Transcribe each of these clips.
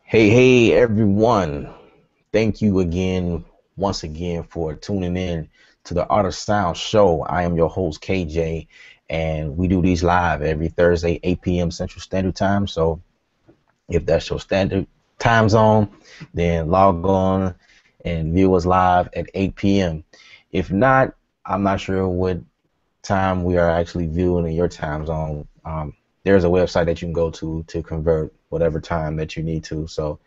Hey, everyone. Thank you again, once again, for tuning in to the Art of Sound show. I am your host, KJ, and we do these live every Thursday, 8 p.m. Central Standard Time. So if that's your standard time zone, then log on and view us live at 8 p.m. If not, I'm not sure what time we are actually viewing in your time zone. There's a website that you can go to convert whatever time that you need to. So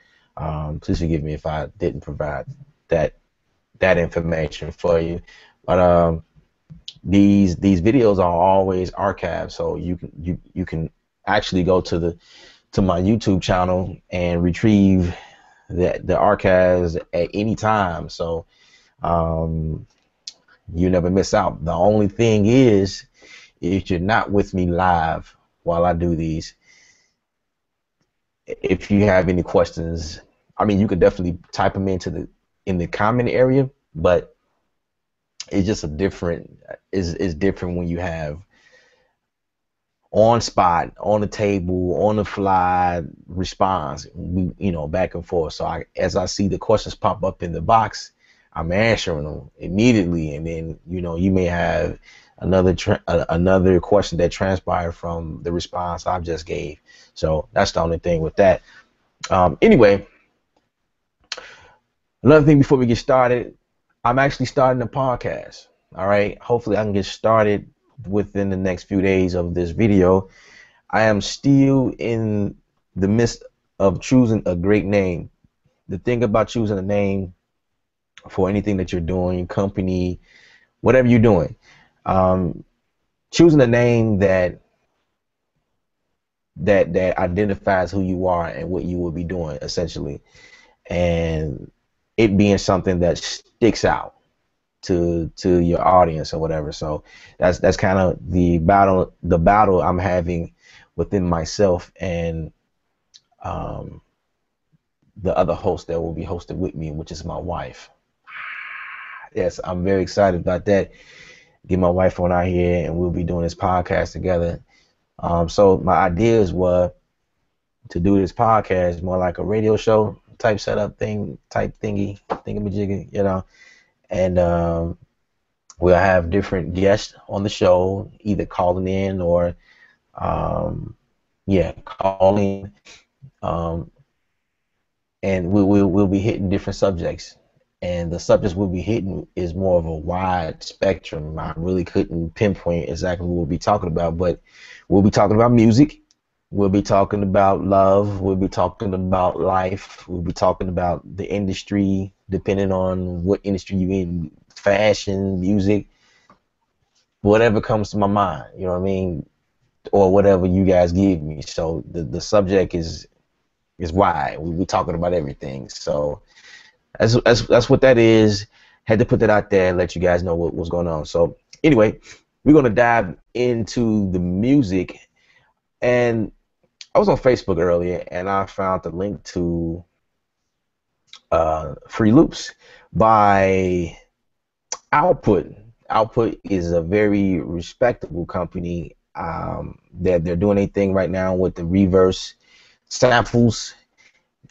please forgive me if I didn't provide that that information for you. But these videos are always archived, so you can actually go to my YouTube channel and retrieve the archives at any time. So um, you never miss out. The only thing is, if you're not with me live while I do these, if you have any questions, I mean, you could definitely type them into the in the comment area, but it's just a different is different when you have on spot, on the table, on the fly response, back and forth. So as I see the questions pop up in the box, I'm answering them immediately, and then you may have another question that transpired from the response I just gave. So that's the only thing with that. Anyway, another thing before we get started, I'm actually starting a podcast. All right, hopefully I can get started within the next few days of this video. I am still in the midst of choosing a great name. The thing about choosing a name for anything that you're doing, company, whatever you're doing, um, choosing a name that identifies who you are and what you will be doing, essentially, and it being something that sticks out to your audience or whatever. So that's kind of the battle I'm having within myself and um, the other host that will be hosted with me, which is my wife. Yes, I'm very excited about that. Get my wife on out here, and we'll be doing this podcast together. So my ideas were to do this podcast more like a radio show type setup thing, type thingamajiggy, and we'll have different guests on the show, either calling in or calling, um, and we'll be hitting different subjects. And the subjects we'll be hitting is more of a wide spectrum. I really couldn't pinpoint exactly what we'll be talking about, but we'll be talking about music. We'll be talking about love. We'll be talking about life. We'll be talking about the industry, depending on what industry you're in, fashion, music, whatever comes to my mind, you know what I mean? Or whatever you guys give me. So the subject is wide. We'll be talking about everything. So that's what that is. Had to put that out there and let you guys know what was going on. So anyway, we're gonna dive into the music. And I was on Facebook earlier and I found the link to Free Loops by Output. Output is a very respectable company. That they're doing anything right now with the reverse samples.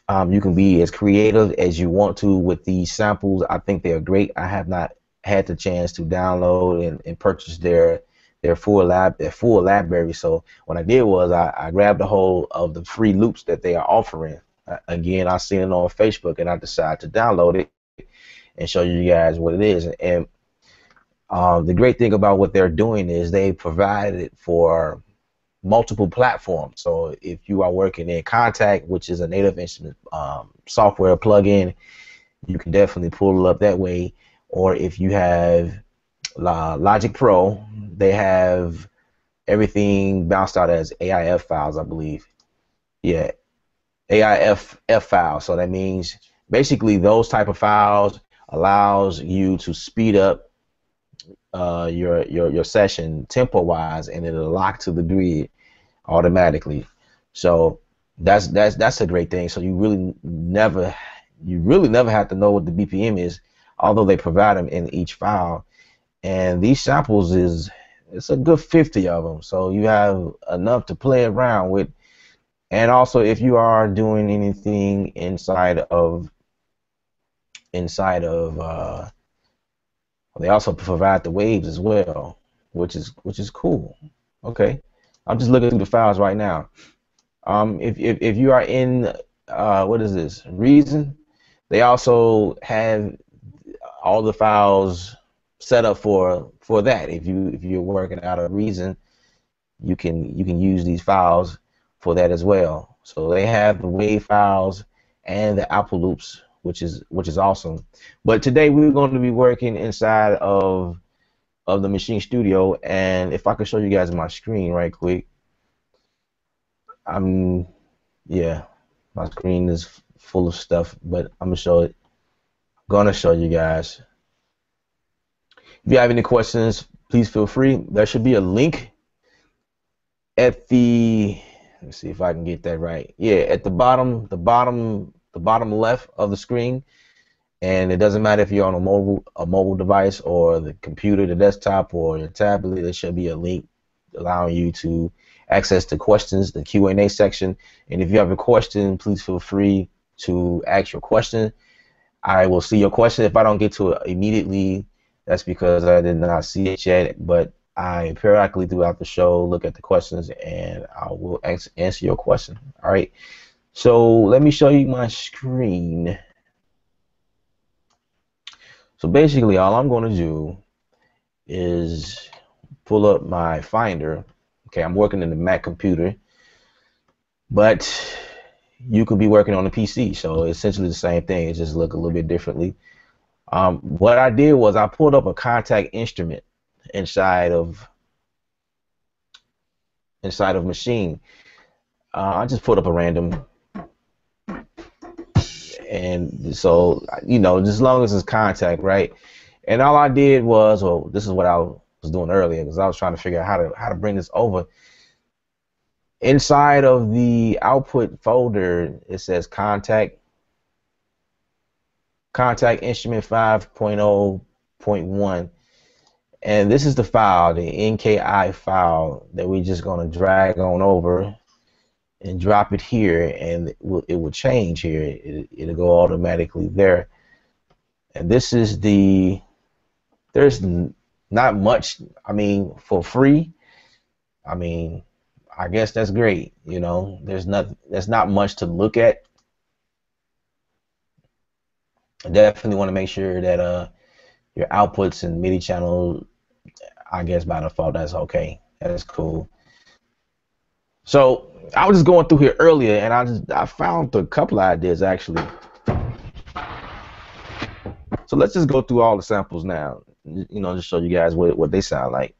You can be as creative as you want to with these samples. I think they're great. I have not had the chance to download and purchase their full library. So what I did was I grabbed a hold of the free loops that they are offering. Again, I seen it on Facebook and I decided to download it and show you guys what it is. And the great thing about what they're doing is they provide it for multiple platforms. So if you are working in Contact, which is a Native Instruments software plugin, you can definitely pull it up that way. Or if you have Logic Pro, they have everything bounced out as AIF files, I believe. Yeah, AIF files. So that means basically those type of files allows you to speed up your session tempo wise, and it'll lock to the grid automatically. So that's a great thing. So you really never have to know what the BPM is, although they provide them in each file. And these samples it's a good 50 of them. So you have enough to play around with And also, if you are doing anything inside of they also provide the waves as well, which is cool. Okay, I'm just looking through the files right now. If you are in what is this Reason, they also have all the files set up for that. If you're working out of Reason, you can use these files for that as well. So they have the wave files and the output loops, which is awesome. But today we're going to be working inside of the Maschine Studio, and if I could show you guys my screen right quick, I'm yeah, my screen is full of stuff, but gonna show you guys. If you have any questions, please feel free. There should be a link at the, let's see if I can get that right. Yeah, at the bottom left of the screen. And it doesn't matter if you're on a mobile device or the computer, the desktop, or your tablet. There should be a link allowing you to access the questions, the Q&A section. And if you have a question, please feel free to ask your question. I will see your question. If I don't get to it immediately, that's because I did not see it yet. But I periodically throughout the show look at the questions and I will answer your question. All right. So let me show you my screen. So basically, all I'm going to do is pull up my Finder. Okay, I'm working in the Mac computer, but you could be working on a PC, so essentially the same thing. It just look a little bit differently. What I did was I pulled up a Kontakt instrument inside of Maschine. I just put up a random, and so just as long as it's Kontakt, right? And all I did was, well, this is what I was doing earlier because I was trying to figure out how to bring this over. Inside of the output folder, it says Kontakt instrument 5.0.1, and this is the file, the NKI file that we're just going to drag on over and drop it here, and it will change here. It'll go automatically there. And this is there's not much, for free. I guess that's great. There's not much to look at. I definitely want to make sure that your outputs and MIDI channel, I guess by default, that's okay. That's cool. So I was just going through here earlier, and I found a couple of ideas actually. So let's just go through all the samples now. Just show you guys what they sound like.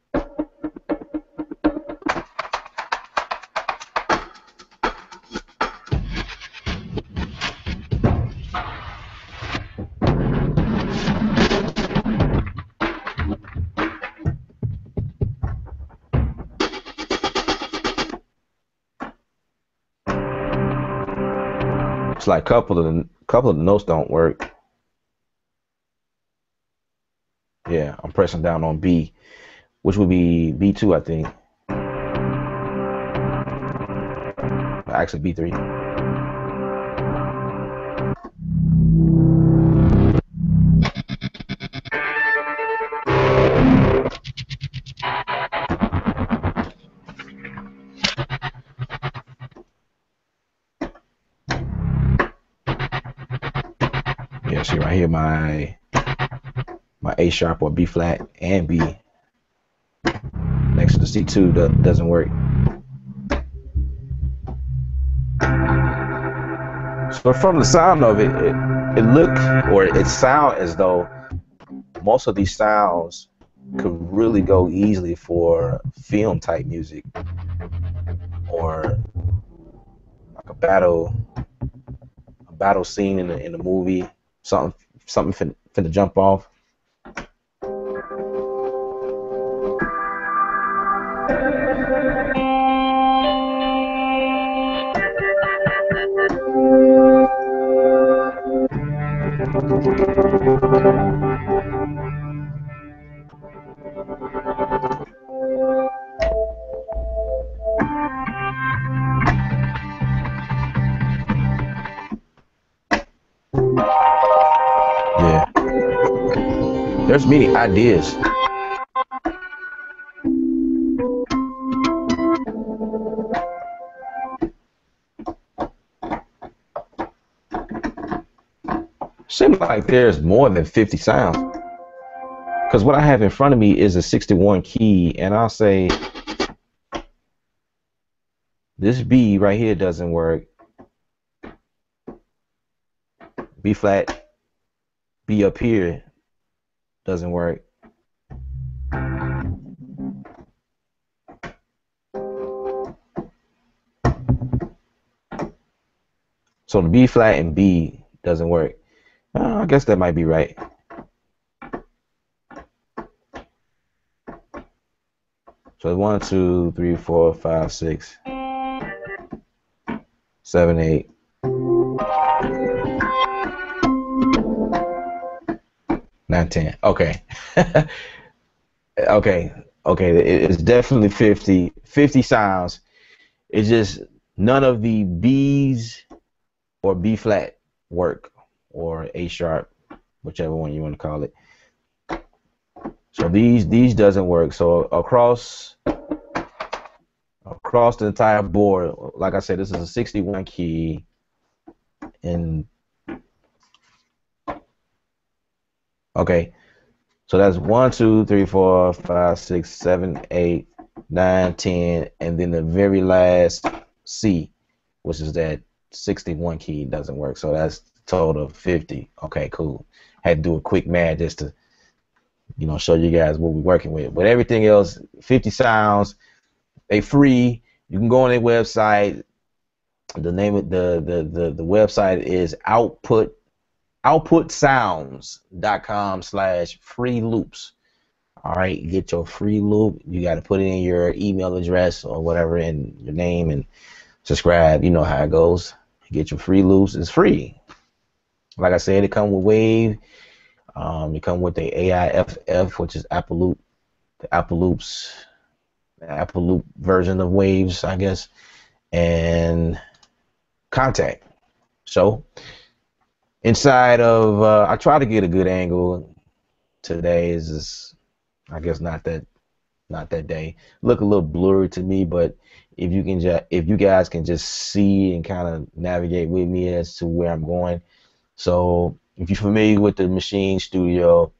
It's like a couple of the notes don't work. Yeah, I'm pressing down on B, which would be B2, I think. Actually, B3. Yeah, see right here, my A sharp or B flat and B next to the C2 doesn't work. So from the sound of it, it sound as though most of these sounds could really go easily for film type music or like a battle scene in the movie, something finna jump off. There's many ideas. Seems like there's more than 50 sounds. Because what I have in front of me is a 61 key, and I'll say this B right here doesn't work. B flat, B up here doesn't work. So the B flat and B doesn't work. I guess that might be right. So 1, 2, 3, 4, 5, 6, 7, 8. 9, 10. Okay. Okay. It's definitely 50 sounds. It's just none of the B's or B flat work, or A sharp, whichever one you want to call it. So these doesn't work. So across the entire board, like I said, this is a 61 key, and okay, so that's 1, 2, 3, 4, 5, 6, 7, 8, 9, 10, and then the very last C, which is that 61 key, doesn't work. So that's total of 50. Okay, cool. Had to do a quick math just to, show you guys what we're working with. But everything else, 50 sounds, they free. You can go on their website. The name of the website is outputsounds.com/free loops. All right, get your free loop. You got to put in your email address or whatever and your name and subscribe. You know how it goes. Get your free loops. It's free. Like I said, it come with Wave. It come with the AIFF, which is Apple Loop, the Apple Loops, the Apple Loop version of Waves, I guess, and Contact. So inside of, I try to get a good angle. Today is just, I guess not that day. Look a little blurry to me, but if you guys can just see and kind of navigate with me as to where I'm going. So if you're familiar with the Maschine Studio,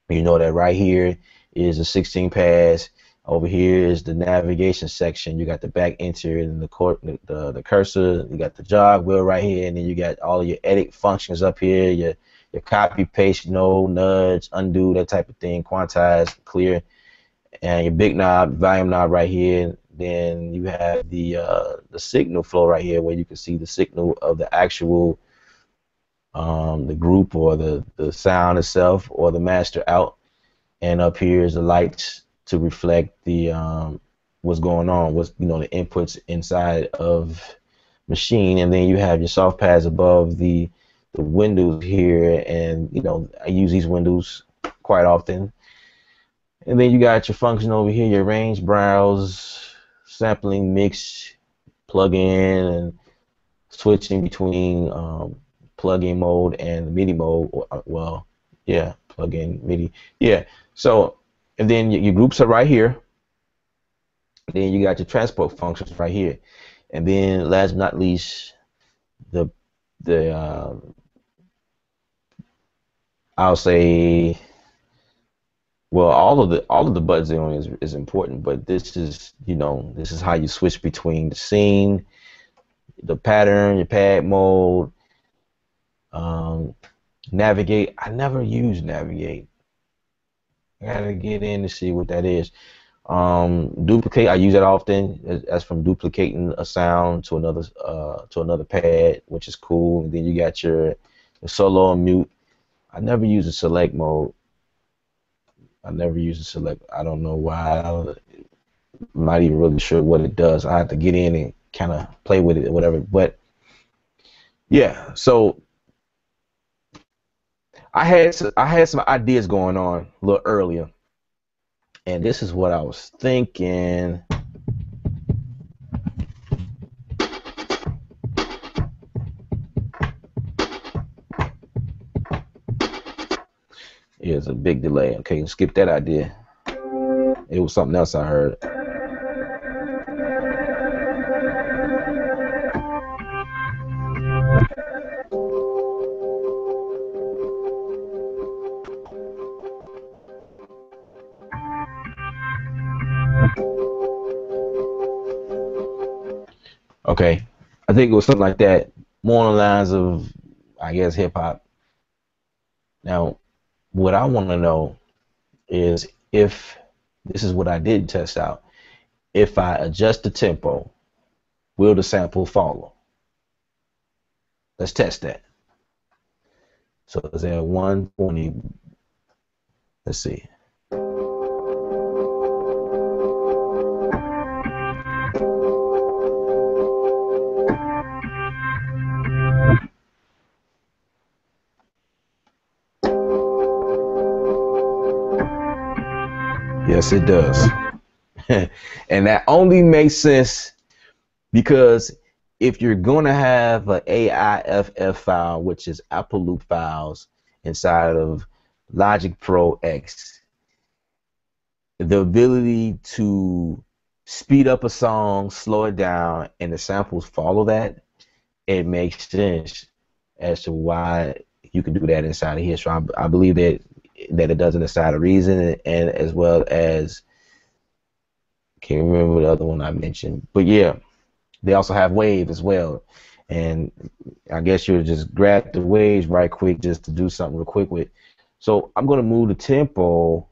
you know that right here is a 16 pass. Over here is the navigation section. You got the back enter and the cursor. You got the jog wheel right here, and then you got all of your edit functions up here. Your copy, paste, nudge, undo, that type of thing. Quantize, clear, and your big knob, volume knob right here. Then you have the signal flow right here, where you can see the signal of the actual the group or the sound itself or the master out. And up here is the lights to reflect the what's going on, the inputs inside of Maschine. And then you have your soft pads above the windows here, and I use these windows quite often. And then you got your function over here, your range, browse, sampling, mix, plug in, and switching between plug-in mode and MIDI mode. Plug-in MIDI. Yeah. So, and then your groups are right here. Then you got your transport functions right here. And then last but not least, I'll say, well, all of the buttons is important, but this is how you switch between the scene, the pattern, your pad mode, navigate. I never use navigate. I gotta get in to see what that is. Duplicate, I use that often. That's from duplicating a sound to another pad, which is cool. And then you got your solo and mute. I never use a select mode. I never use a select. I don't know why. I'm not even really sure what it does. I have to get in and kind of play with it or whatever. But yeah, so I had some ideas going on a little earlier, and this is what I was thinking. Yeah, it's a big delay. Okay, skip that idea. It was something else I heard. Okay, I think it was something like that, more on the lines of, I guess, hip hop. Now, what I want to know is if this is what I did test out. If I adjust the tempo, will the sample follow? Let's test that. So it's at 120. Let's see. Yes, it does. And that only makes sense because if you're going to have an AIFF file, which is Apple Loop files inside of Logic Pro X, the ability to speed up a song, slow it down, and the samples follow that, it makes sense as to why you can do that inside of here. So I believe that it does it inside of Reason, and as well as, can't remember the other one I mentioned, but yeah, they also have Wave as well. And I guess you'll just grab the waves right quick just to do something real quick with. So I'm going to move the tempo.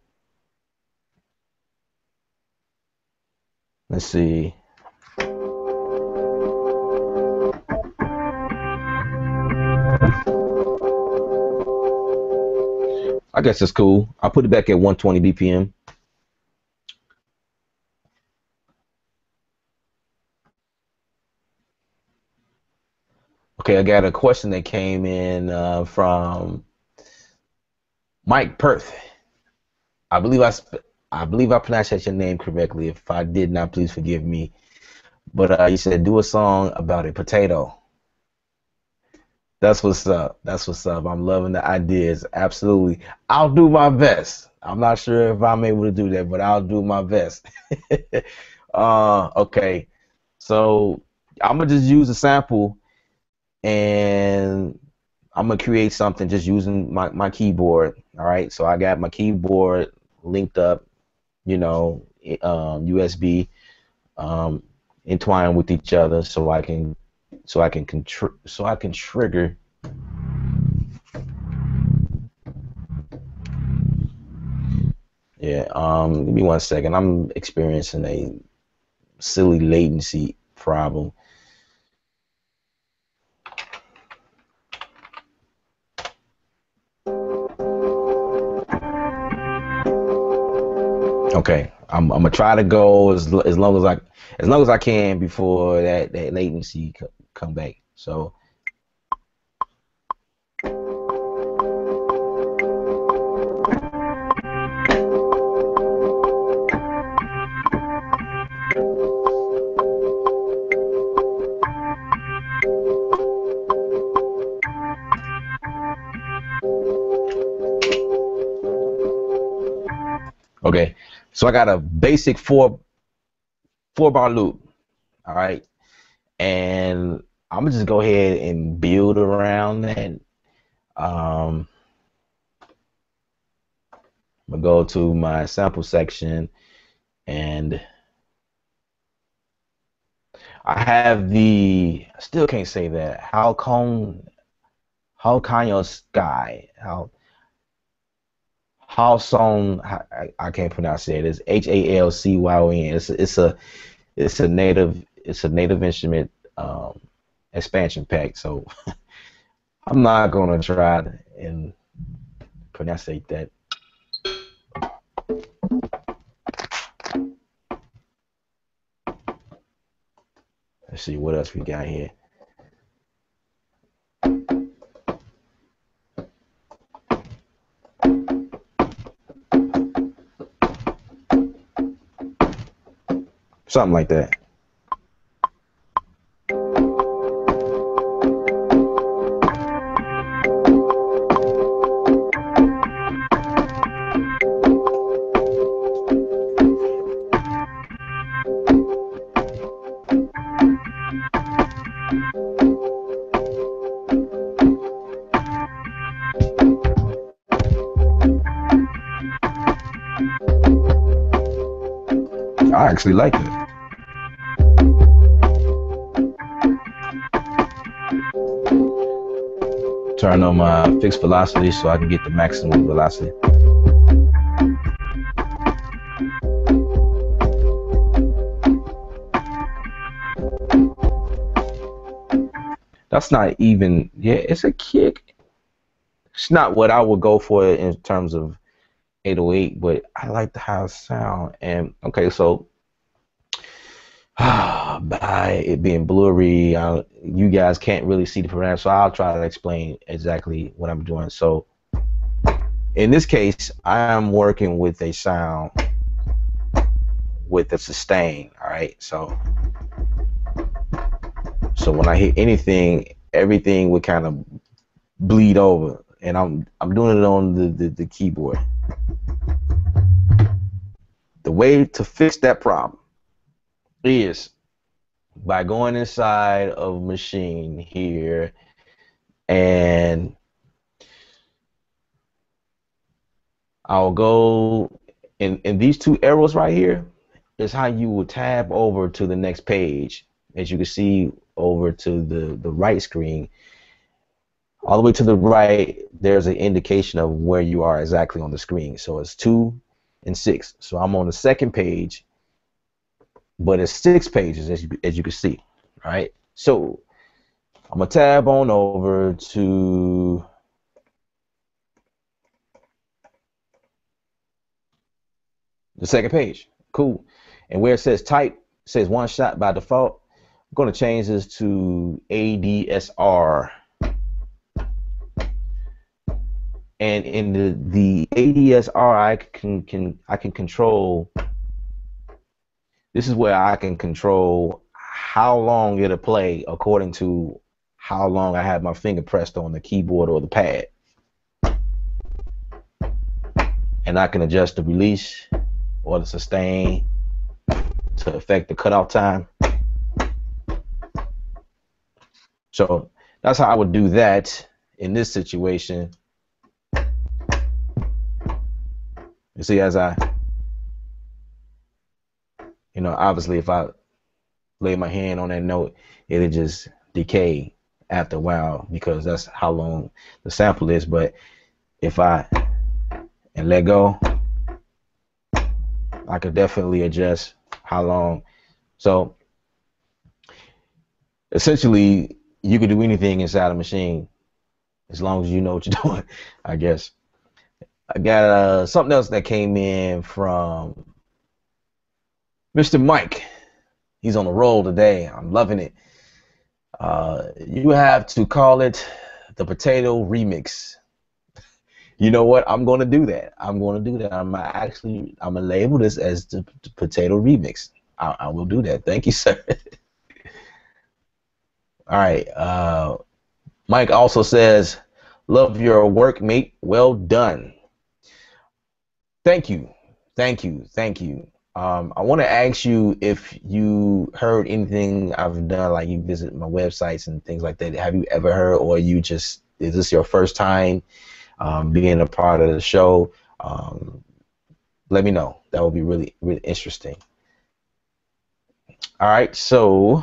Let's see. I guess it's cool. I'll put it back at 120 BPM. Okay, I got a question that came in from Mike Perth. I believe I pronounced your name correctly. If I did not, please forgive me. But he said, do a song about a potato. That's what's up. That's what's up. I'm loving the ideas. Absolutely. I'll do my best. I'm not sure if I'm able to do that, but I'll do my best. Okay. So I'm gonna just use a sample and I'm gonna create something just using my keyboard. All right. So I got my keyboard linked up, USB, entwined with each other, so I can trigger. Yeah, give me 1 second. I'm experiencing a silly latency problem. Okay, I'm gonna try to go as long as I can before that latency come back. So okay, so I got a basic four bar loop. All right, and I'm gonna just go ahead and build around that. Um, I'm gonna go to my sample section, and I have I still can't say that. How Kanyo Sky. How song I can't pronounce it. It's HALCYON. It's a native instrument expansion pack. So I'm not gonna try and pronounce that. Let's see what else we got here. Something like that. actually like it. Turn on my fixed velocity so I can get the maximum velocity. That's not even, yeah, it's a kick. It's not what I would go for in terms of 808, but I like the how it sound. And okay, so by it being blurry, you guys can't really see the parameters, so I'll try to explain exactly what I'm doing. So in this case, I am working with a sound with a sustain. All right, so when I hit anything, everything would kind of bleed over, and I'm doing it on the keyboard. The way to fix that problem is by going inside of Maschine here, and I'll go in these two arrows right here is how you will tab over to the next page. As you can see over to the right screen, all the way to the right, there's an indication of where you are exactly on the screen. So it's 2 and 6. So I'm on the second page, but it's 6 pages as you can see, right? So I'm gonna tab on over to the second page. Cool. And where it says type, it says one shot by default. I'm going to change this to ADSR. And in the ADSR, I can control. This is where I can control how long it'll play according to how long I have my finger pressed on the keyboard or the pad. And I can adjust the release or the sustain to affect the cutoff time. So that's how I would do that in this situation. You see, as obviously if I lay my hand on that note, it'll just decay after a while because that's how long the sample is. But if I let go, I could definitely adjust how long. So essentially, you could do anything inside a Maschine as long as you know what you're doing, I guess. I got something else that came in from Mr. Mike. He's on a roll today. I'm loving it. You have to call it the Potato Remix. You know what? I'm going to do that. I'm going to do that. I'm going to label this as the Potato Remix. I will do that. Thank you, sir. All right. Mike also says, love your work, mate. Well done. Thank you. Thank you. Thank you. I want to ask you if you heard anything I've done, like you visit my websites and things like that. Have you ever heard, or is this your first time being a part of the show? Let me know. That would be really, really interesting. All right, so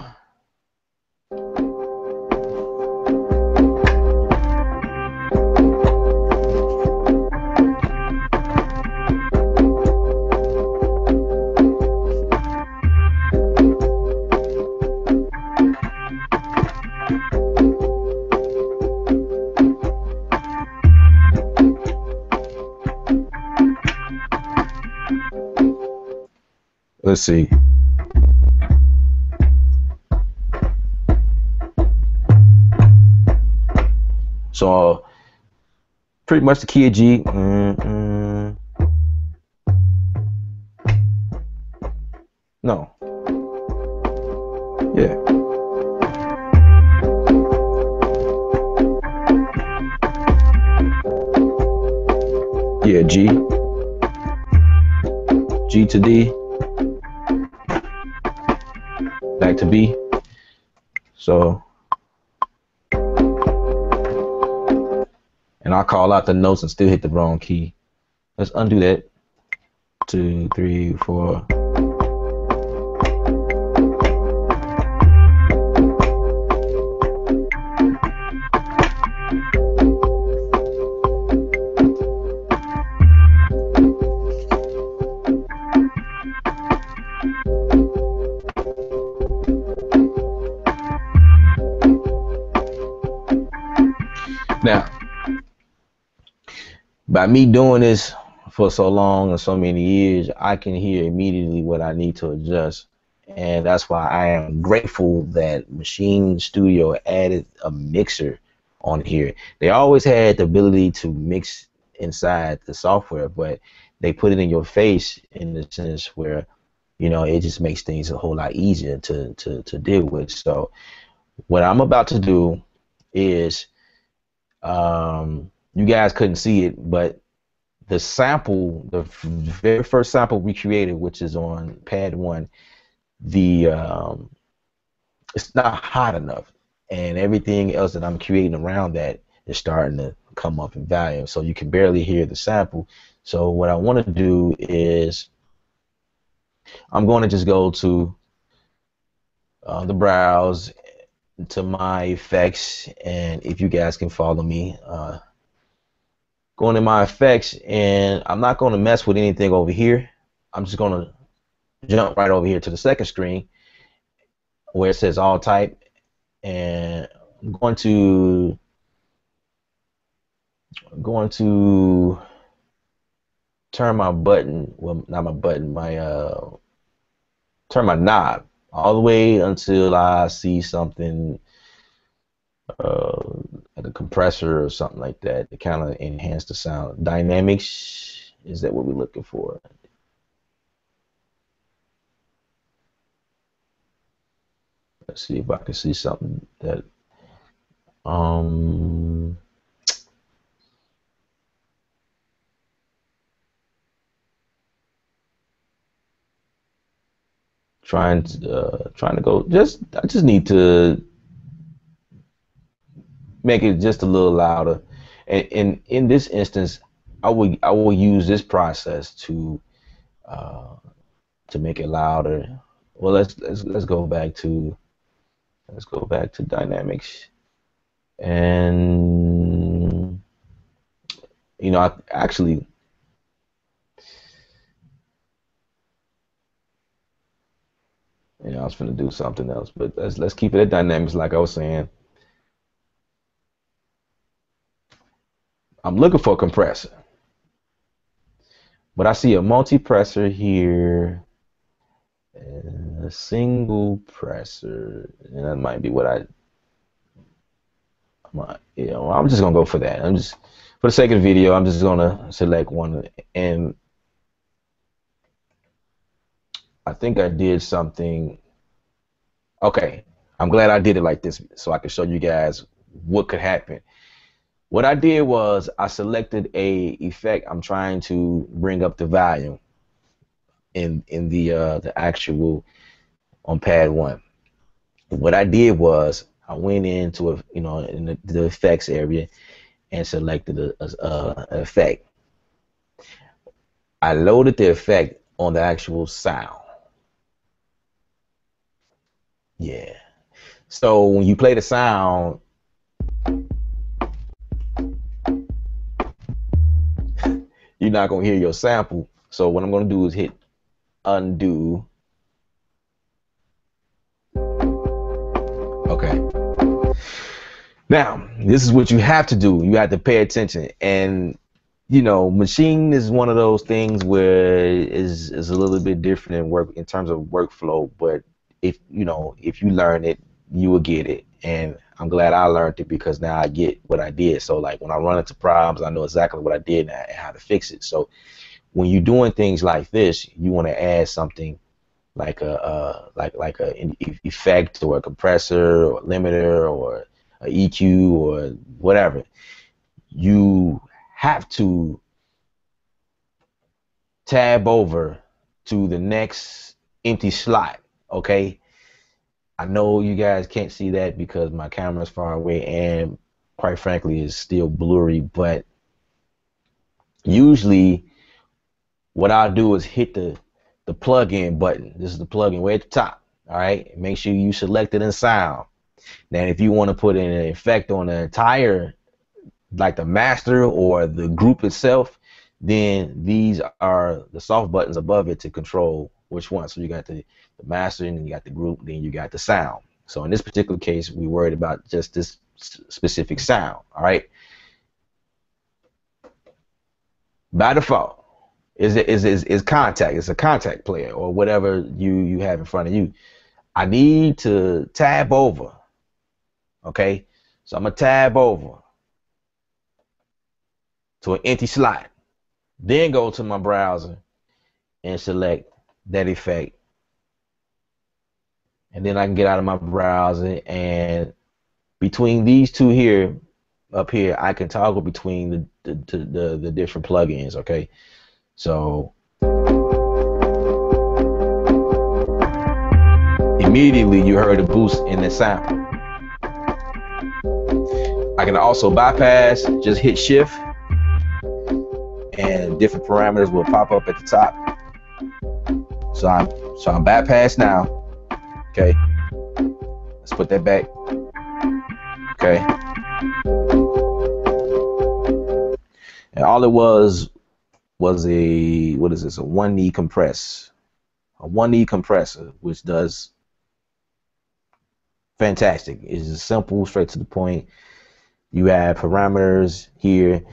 let's see. So pretty much the key of G. No. Yeah. Yeah, G. G to D. Back to B. So, and I'll call out the notes and still hit the wrong key. Let's undo that. 2, 3, 4. Now, by me doing this for so long and so many years, I can hear immediately what I need to adjust. And that's why I am grateful that Machine Studio added a mixer on here. They always had the ability to mix inside the software, but they put it in your face in the sense where, it just makes things a whole lot easier to deal with. So what I'm about to do is, you guys couldn't see it, but the sample, the very first sample we created, which is on pad 1, the it's not hot enough, and everything else that I'm creating around that is starting to come up in volume, so you can barely hear the sample. So what I want to do is I'm going to just go to the browse to my effects, and if you guys can follow me, going to my effects, and I'm not going to mess with anything over here. I'm just going to jump right over here to the second screen where it says all type, and I'm going to turn my button, well, not my button, turn my knob all the way until I see something like a compressor or something like that to kind of enhance the sound. Dynamics, is that what we're looking for? Let's see if I can see something that trying to go, I just need to make it just a little louder, and in this instance I will use this process to make it louder. Well, let's go back to dynamics, and I actually, I was gonna do something else, but let's keep it at dynamics. Like I was saying, I'm looking for a compressor, but I see a multi-pressor here, and a single presser, and that might be what I'm just gonna go for that. I'm just, for the sake of the video, I'm just gonna select one, and I think I did something. Okay, I'm glad I did it like this so I can show you guys what could happen. What I did was I selected a effect. I'm trying to bring up the volume in the actual on pad 1. What I did was I went into in the effects area and selected an effect. I loaded the effect on the actual sound. Yeah. So when you play the sound, you're not gonna hear your sample. So what I'm gonna do is hit undo. Okay. Now, this is what you have to do. You have to pay attention. And Machine is one of those things where is a little bit different in terms of workflow, but if you learn it, you will get it. And I'm glad I learned it, because now I get what I did. So like when I run into problems, I know exactly what I did and how to fix it. So when you're doing things like this, you want to add something like an effect or a compressor or a limiter or a EQ or whatever. You have to tab over to the next empty slot. Okay, I know you guys can't see that because my camera's far away and quite frankly is still blurry, but usually what I'll do is hit the plug-in button. This is the plug-in way at the top. All right, make sure you select it in sound. Then if you want to put in an effect on the entire, like the master or the group itself, then these are the soft buttons above it to control which one. So you got the master, and you got the group, then you got the sound. So in this particular case, we worried about just this specific sound. All right. by default is contact. It's a contact player or whatever you have in front of you. I need to tab over. Okay, so I'm gonna tab over to an empty slot. Then go to my browser and select that effect. And then I can get out of my browser, and between these two here, up here, I can toggle between the different plugins. Okay, so immediately you heard a boost in the sample. I can also bypass, just hit shift, and different parameters will pop up at the top. So I'm bypassed now. Okay, let's put that back. Okay, and all it was a, what is this, a one knee compressor, which does fantastic. It's just simple, straight to the point. You have parameters here.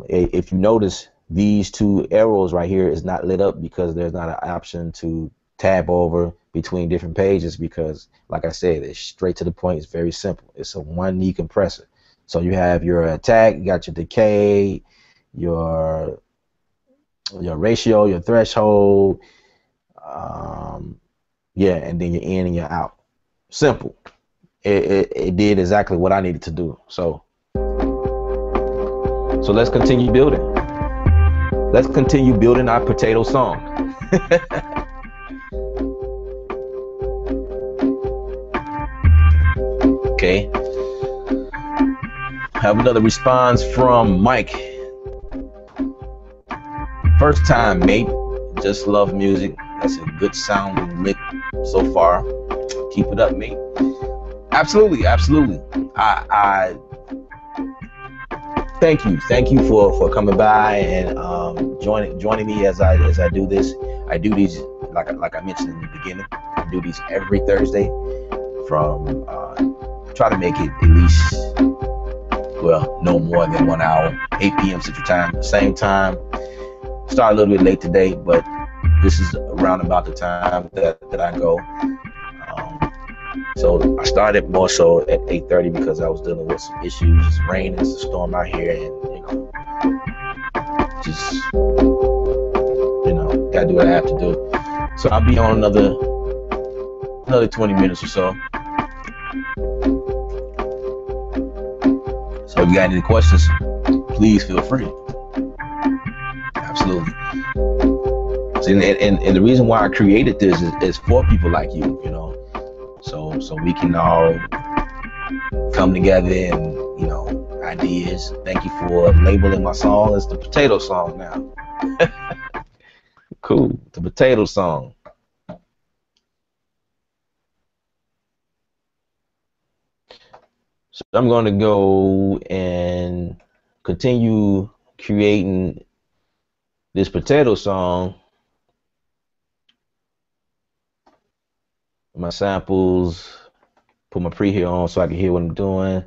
If you notice, these two arrows right here is not lit up because there's not an option to tab over between different pages, because like I said, it's straight to the point. It's very simple. It's a one knee compressor. So you have your attack, you got your decay, your ratio, your threshold, yeah, and then your in and your out. Simple. It did exactly what I needed to do. So let's continue building. Let's continue building our potato song. Okay. Have another response from Mike. First time, mate. Just love music. That's a good sounding lick so far. Keep it up, mate. Absolutely, absolutely. I thank you for coming by and joining me as I do this. I do these like I mentioned in the beginning. I do these every Thursday from try to make it at least, well, no more than 1 hour, 8 p.m. Central Time. Same time. Start a little bit late today, but this is around about the time that I go. So I started more so at 8:30 because I was dealing with some issues. It's raining, it's a storm out here, and just gotta do what I have to do. So I'll be on another 20 minutes or so. So if you got any questions, please feel free. Absolutely. And the reason why I created this is for people like you, so we can all come together and, ideas. Thank you for labeling my song as the potato song now. Cool, the potato song. So I'm going to go and continue creating this potato song. My samples, put my preheat on so I can hear what I'm doing.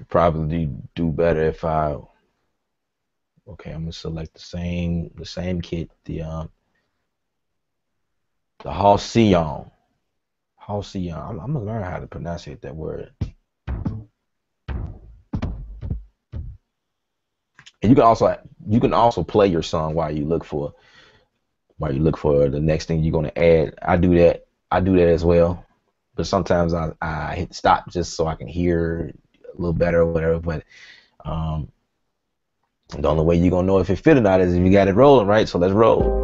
Probably do better if okay, I'm gonna select the same kit, the Halcyon. I'm gonna learn how to pronounce that word. And you can also play your song while you look for the next thing you're gonna add. I do that as well, but sometimes I hit stop just so I can hear a little better or whatever. But the only way you're gonna know if it fit or not is if you got it rolling, right? So let's roll.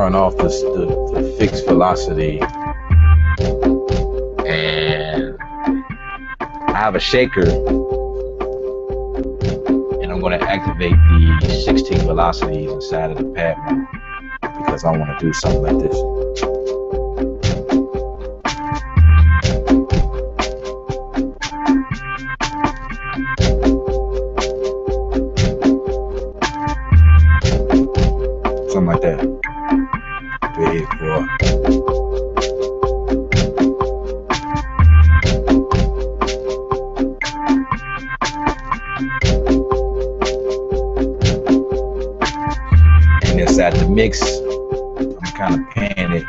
turn off the fixed velocity, and I have a shaker, and I'm going to activate the 16 velocities inside of the pad mode because I want to do something like this. Something like that. 3, 4. And inside the mix, I'm kind of panning it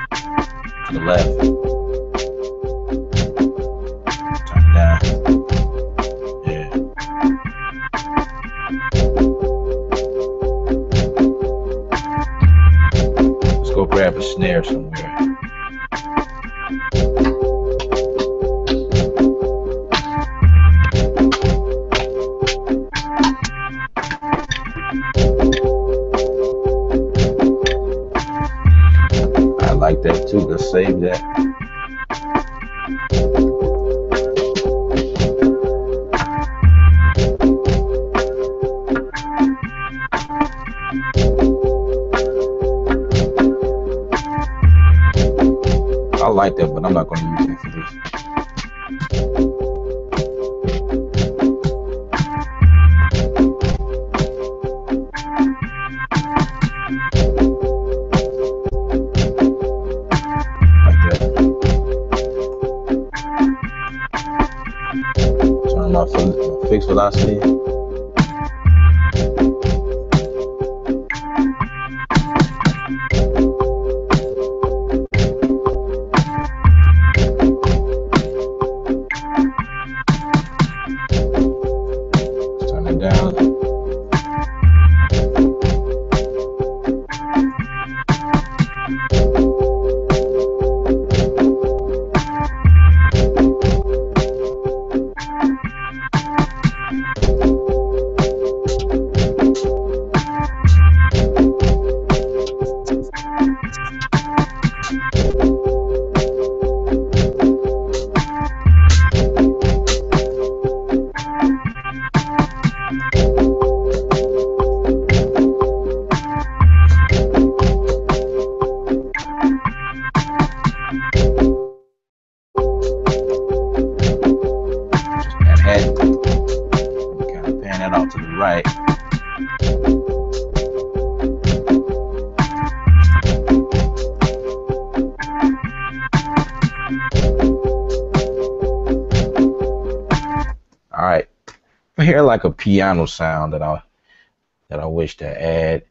to the left. Turn it down. Yeah. Let's go grab a snare somewhere. I like that too. Let's save that. I like that, but I'm not going to use it for this. Like that. Turn my fixed velocity. Turn it down. Just add head. Kind of pan that out to the right. All right, I hear like a piano sound that I wish to add.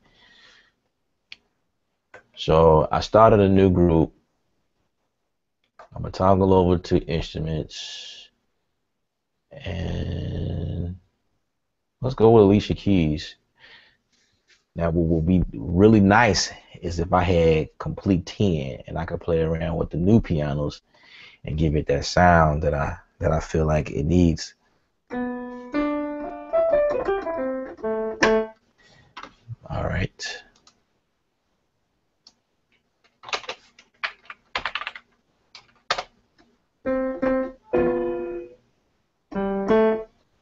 So I started a new group. I'm gonna toggle over to instruments, and let's go with Alicia Keys. Now, what would be really nice is if I had complete 10 and I could play around with the new pianos and give it that sound that I feel like it needs. All right.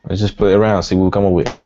Let's just play around, see what we come up with.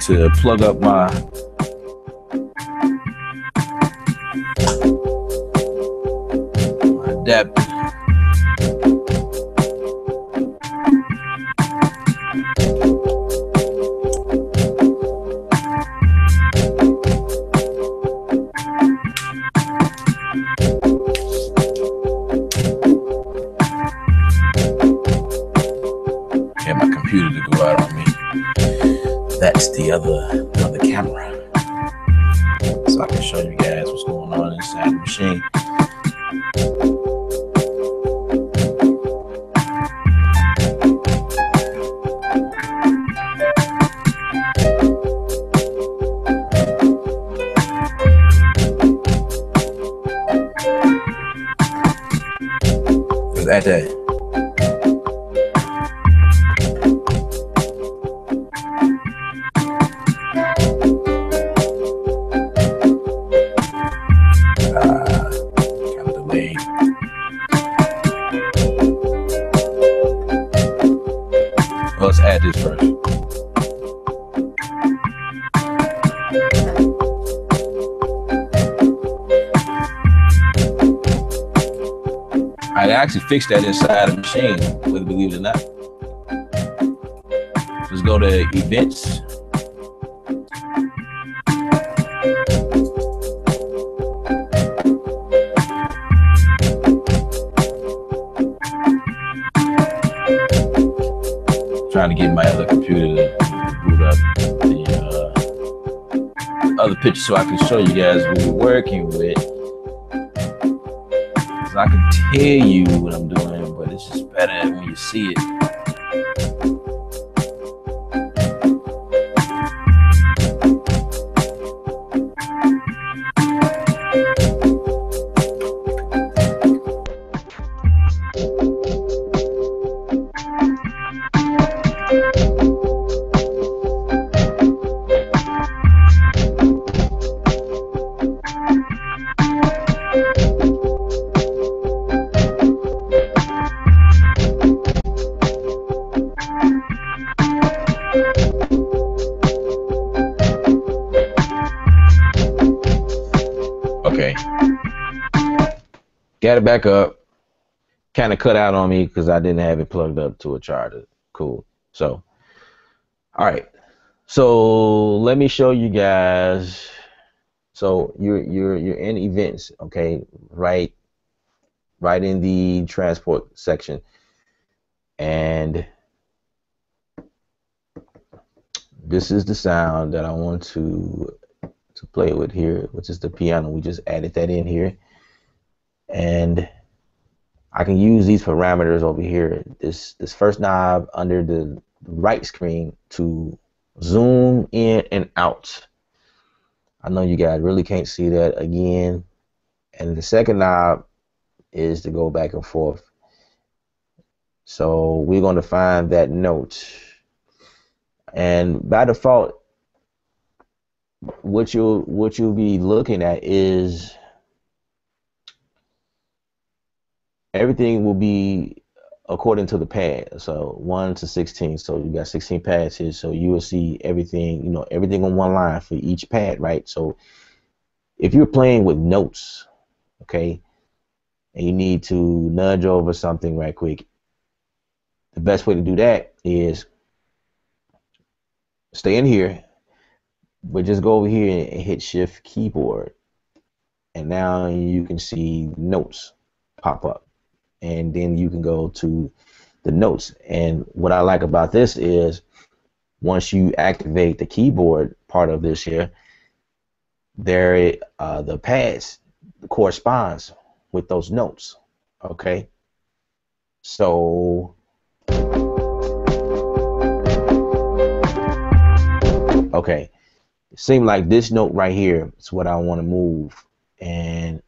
to plug up my adapter. Get my computer to go out on me. That's the other camera. So I can show you guys what's going on inside the machine. At that. Kind of delayed. Well, let's add this first. I actually fixed that inside the machine, whether believe it or not. Let's go to events. Trying to get my other computer to boot up the other picture so I can show you guys what we're working with. I can tell you what I'm doing, but it's just better when you see it. Okay, got it back up. Kind of cut out on me because I didn't have it plugged up to a charger. Cool. So, all right. So let me show you guys. So you're in events, okay? Right in the transport section, and this is the sound that I want to play with here, which is the piano. We just added that in here, and I can use these parameters over here. This first knob under the right screen to zoom in and out. I know you guys really can't see that again. And the second knob is to go back and forth. So we're going to find that note, and by default, what you'll be looking at is everything will be according to the pad. So 1 to 16. So you got 16 pads here. So you will see everything, everything on one line for each pad, right? So if you're playing with notes, okay, and you need to nudge over something right quick, the best way to do that is stay in here, but just go over here and hit Shift keyboard, and now you can see notes pop up, and then you can go to the notes. And what I like about this is once you activate the keyboard part of this here, the pads corresponds with those notes. Okay, so okay, it seemed like this note right here is what I want to move, and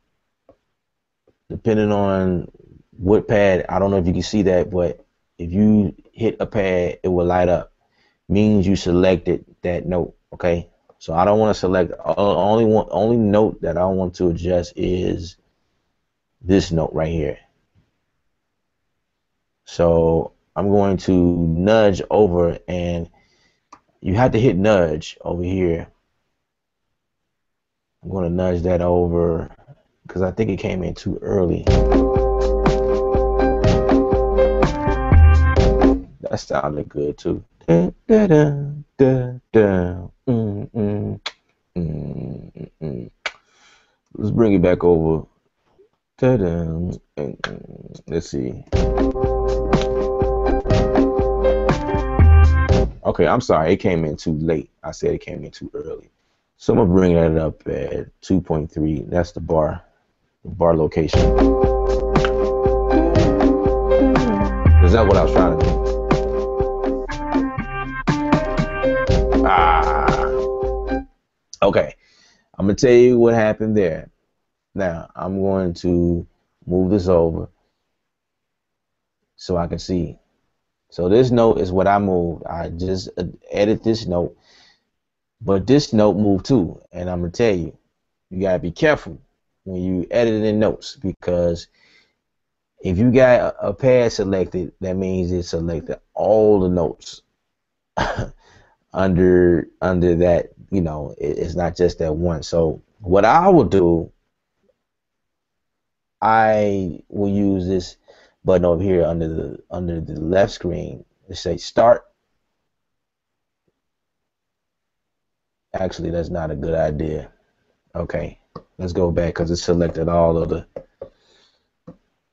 depending on what pad, I don't know if you can see that, but if you hit a pad, it will light up. Means you selected that note. Okay, so I don't want to select only note that I want to adjust is this note right here. So I'm going to nudge over, and you have to hit nudge over here. I'm going to nudge that over because I think it came in too early. That sounded good too. Da, da, da, da, da. Let's bring it back over. Da, da. Let's see. Okay, I'm sorry. It came in too late. I said it came in too early. So I'm going to bring that up at 2.3. That's the bar location. Is that what I was trying to do? Okay. I'm going to tell you what happened there. Now, I'm going to move this over so I can see. So this note is what I moved. I just edit this note. But this note moved too. And I'm going to tell you, you got to be careful when you edit in notes, because if you got a pad selected, that means it selected all the notes under that, you know, it's not just that one. So what I will do, I will use this button over here under the left screen to say start. Actually, that's not a good idea. Okay, let's go back because it selected all of the.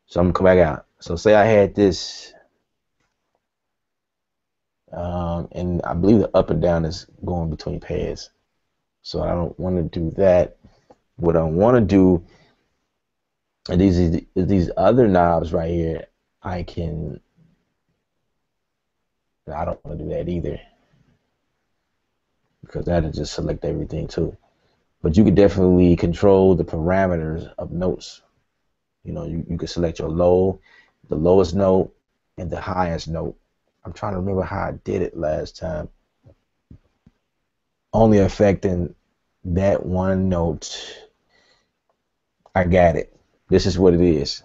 So I'm gonna come back out. So say I had this, and I believe the up and down is going between pads. So I don't want to do that. What I want to do, and these other knobs right here, I don't want to do that either, because that'll just select everything too. But you could definitely control the parameters of notes. You know, you can select your low, the lowest note, and the highest note. I'm trying to remember how I did it last time. Only affecting that one note. I got it. This is what it is.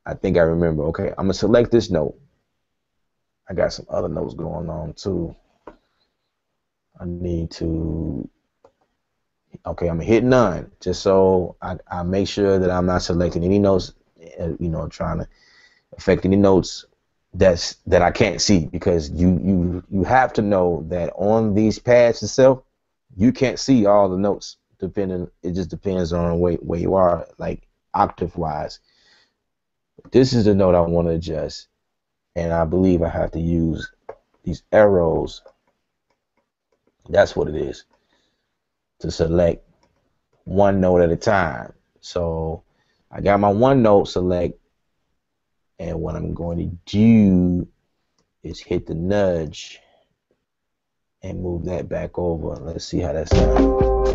I think I remember. Okay, I'm gonna select this note. I got some other notes going on too. I need to. Okay, I'm gonna hit none, just so I make sure that I'm not selecting any notes, you know, trying to affect any notes that I can't see, because you have to know that on these pads itself, you can't see all the notes. It just depends on where you are, like octave wise. This is the note I want to adjust, and I believe I have to use these arrows. That's what it is, to select one note at a time. So I got my one note select, and what I'm going to do is hit the nudge and move that back over. Let's see how that sounds.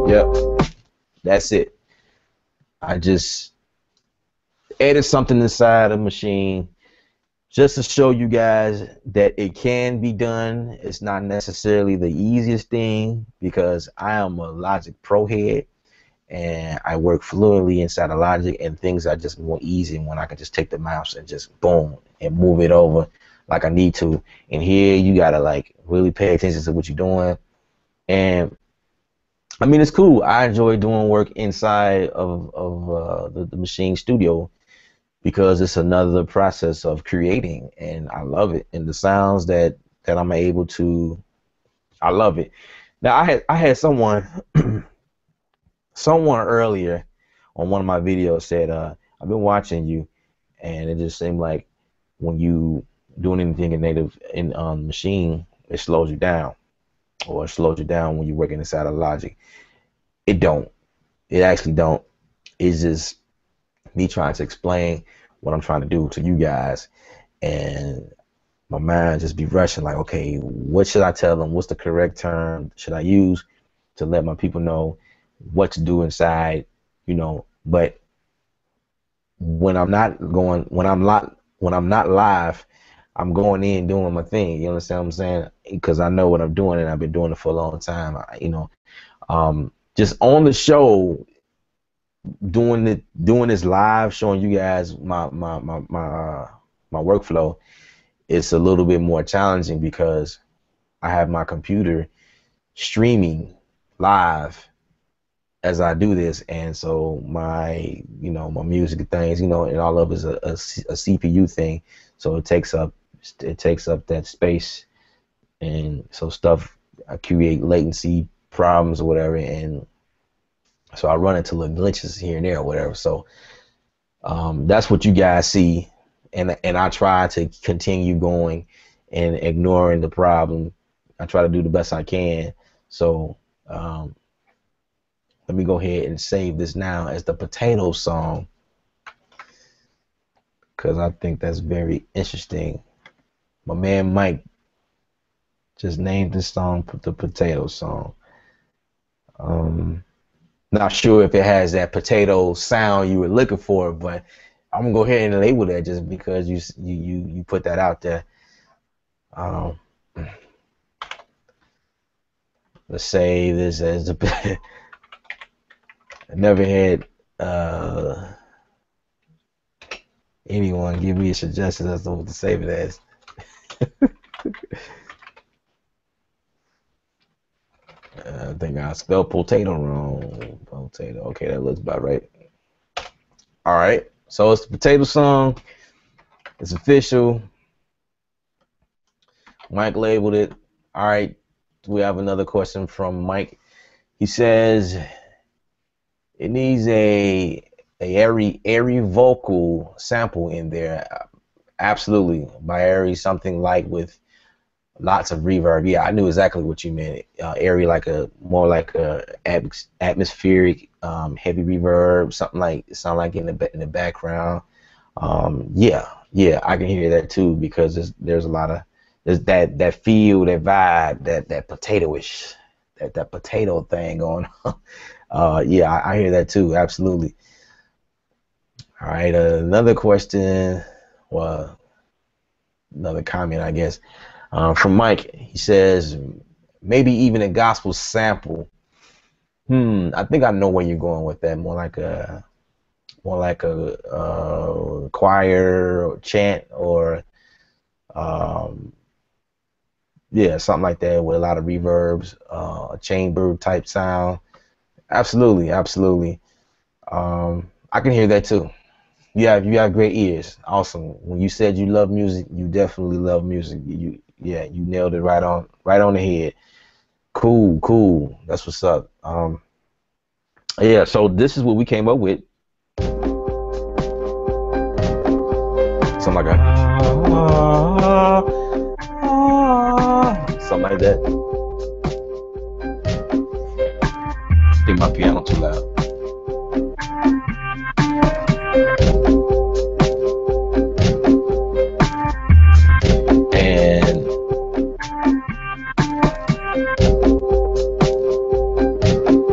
Yep, that's it. I just added something inside the machine just to show you guys that it can be done. It's not necessarily the easiest thing, because I am a Logic Pro head and I work fluently inside of Logic, and things are just more easy when I can just take the mouse and just boom and move it over like I need to. And here you gotta like really pay attention to what you're doing. And I mean, it's cool. I enjoy doing work inside of the Machine Studio, because it's another process of creating, and I love it. And the sounds that I'm able to, I love it. Now I had someone earlier on one of my videos said, I've been watching you, and it just seemed like when you doing anything in native in Machine, it slows you down, or it slows you down when you're working inside of Logic. It don't. It actually don't. It's just me trying to explain what I'm trying to do to you guys, and my mind just be rushing like, okay, what should I tell them? What's the correct term should I use to let my people know what to do inside, you know? But when I'm not live, I'm going in doing my thing. You understand what I'm saying? Because I know what I'm doing, and I've been doing it for a long time. You know, just on the show, doing this live, showing you guys my workflow, it's a little bit more challenging because I have my computer streaming live as I do this, and so my music things, and all of it is a CPU thing, so it takes up that space, and so stuff I create latency problems or whatever, and so I run into little glitches here and there or whatever. So that's what you guys see, and I try to continue going and ignoring the problem. I try to do the best I can. So let me go ahead and save this now as the Potato Song, because I think that's very interesting. My man Mike just named this song the Potato Song. Not sure if it has that potato sound you were looking for, but I'm gonna go ahead and label that just because you put that out there. Let's say this as the I never had anyone give me a suggestion as to what to save it as. I think I spelled potato wrong. Potato. Okay, that looks about right. All right. So it's the Potato Song. It's official. Mike labeled it. All right. We have another question from Mike. He says it needs a airy vocal sample in there. Absolutely. By airy, something like with lots of reverb. Yeah, I knew exactly what you meant. Airy, more like a atmospheric, heavy reverb, something like sound like in the background. Yeah, I can hear that too, because there's a lot of that feel, that vibe, that potatoish, that potato thing going on. Yeah, I hear that too. Absolutely. All right, another question. Well, another comment, I guess. From Mike, he says maybe even a gospel sample. I think I know where you're going with that. More like a choir or chant, or yeah, something like that with a lot of reverbs, a chamber type sound. Absolutely. I can hear that too. You have great ears. Awesome. When you said you love music, you definitely love music. You nailed it right on the head. Cool. That's what's up. Yeah, so this is what we came up with. Something like something like that. I think my piano too loud.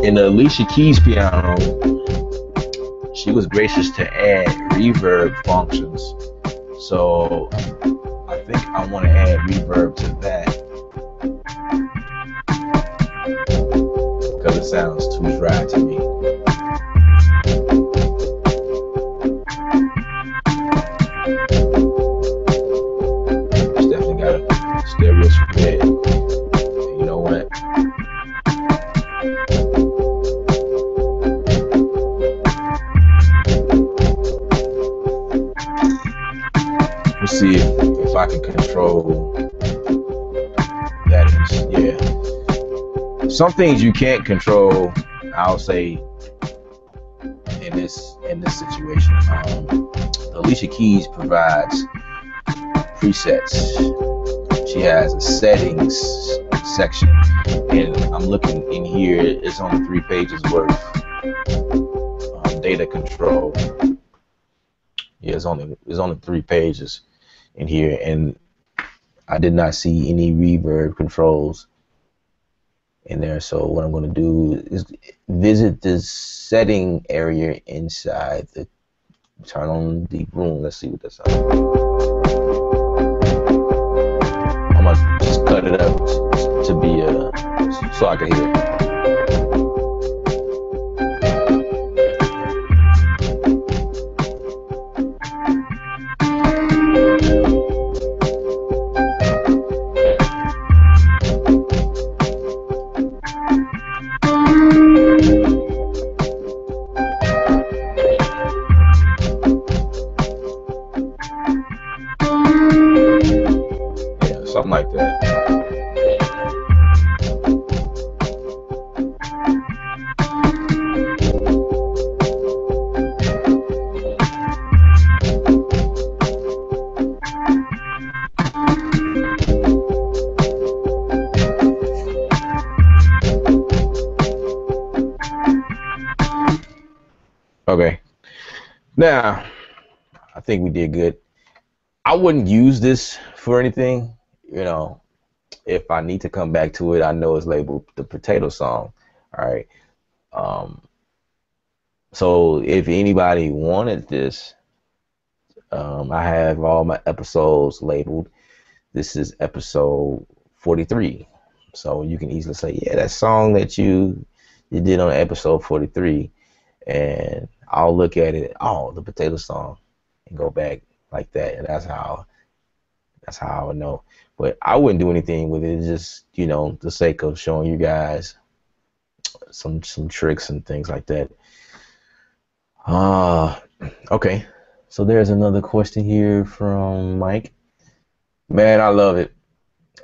In the Alicia Keys piano, she was gracious to add reverb functions. So I think I want to add reverb to that because it sounds too dry to me. It's definitely got a stereo spread. You know what? Let's see if I can control that. Yeah. Some things you can't control, I'll say, in this situation. Alicia Keys provides presets. She has a settings section, and I'm looking in here. It's only 3 pages worth. Data control. Yeah, it's only 3 pages in here, and I did not see any reverb controls in there. So what I'm going to do is visit the setting area inside the turn on the room. Let's see what that's like. I'm gonna just cut it up to be so I can hear it. Okay. Now, I think we did good. I wouldn't use this for anything. You know, if I need to come back to it, I know it's labeled the potato song. All right. Um, so if anybody wanted this, I have all my episodes labeled. This is episode 43. So you can easily say, yeah, that song that you did on episode 43, and I'll look at it, oh, the potato song, and go back like that. And that's how I would know. But I wouldn't do anything with it. It's just, the sake of showing you guys some tricks and things like that. Okay. So there's another question here from Mike. Man, I love it.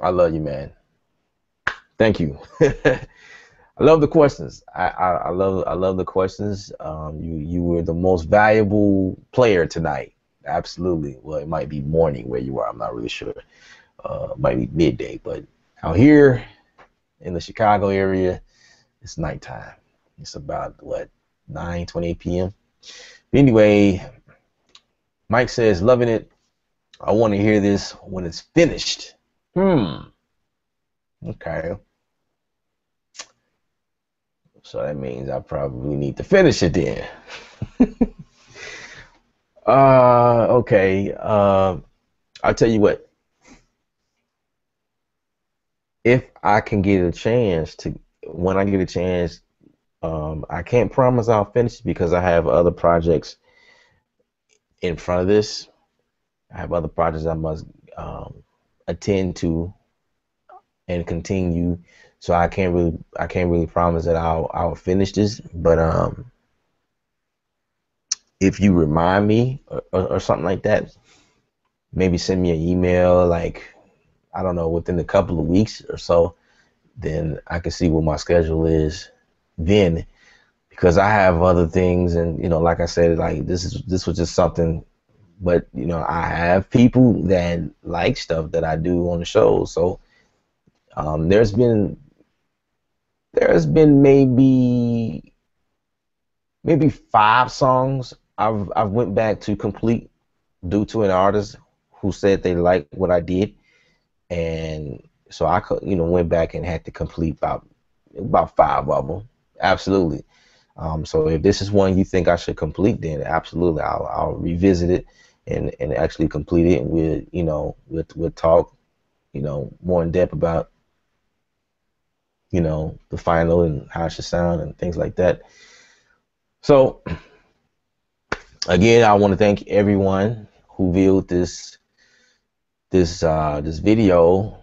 I love you, man. Thank you. I love the questions. I love the questions. You were the most valuable player tonight. Absolutely. Well, it might be morning where you are. I'm not really sure. Might be midday, but out here in the Chicago area, it's nighttime. It's about what, 9:28 p.m. Anyway, Mike says, loving it. I want to hear this when it's finished. Okay. So that means I probably need to finish it then. Okay. I'll tell you what. If I can get a chance to, when I get a chance, I can't promise I'll finish it because I have other projects in front of this. I have other projects I must attend to and continue. So I can't really promise that I'll finish this. But if you remind me or something like that, maybe send me an email, like, I don't know, within a couple of weeks or so, then I can see what my schedule is then, because I have other things. And like I said, like this was just something. But I have people that like stuff that I do on the show. So there's been maybe 5 songs I've went back to complete due to an artist who said they liked what I did, and so I could went back and had to complete about 5 of them. Absolutely. So if this is one you think I should complete, then absolutely I'll revisit it and actually complete it, and we'll talk more in depth about the final and how it should sound and things like that. So again, I want to thank everyone who viewed this video,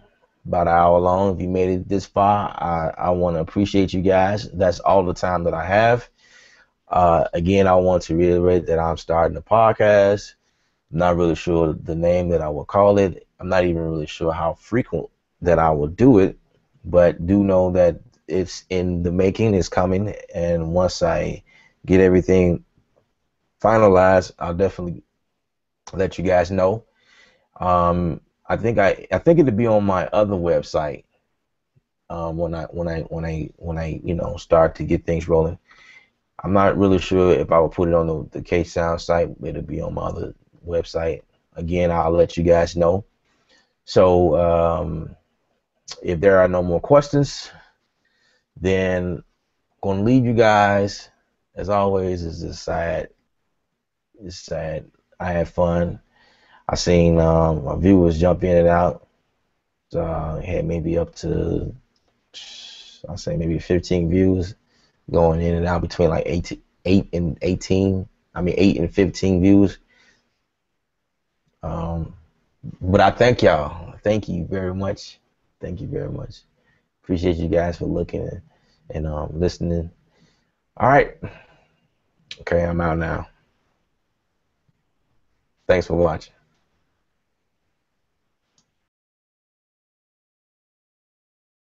about an hour long. If you made it this far, I want to appreciate you guys. That's all the time that I have. Again, I want to reiterate that I'm starting a podcast. I'm not really sure the name that I will call it. I'm not even really sure how frequent that I will do it, but do know that it's in the making, it's coming, and once I get everything finalized, I'll definitely let you guys know. I think it'll be on my other website when I start to get things rolling. I'm not really sure if I will put it on the K Sound site. It'll be on my other website. Again, I'll let you guys know. So if there are no more questions, then I'm gonna leave you guys. As always, it's just sad. It's sad. I had fun. I seen my viewers jump in and out. Had maybe up to, I'll say maybe 15 views going in and out between like 8 and 18. I mean 8 and 15 views. But I thank y'all. Thank you very much. Thank you very much. Appreciate you guys for looking and listening. All right. Okay, I'm out now. Thanks for watching.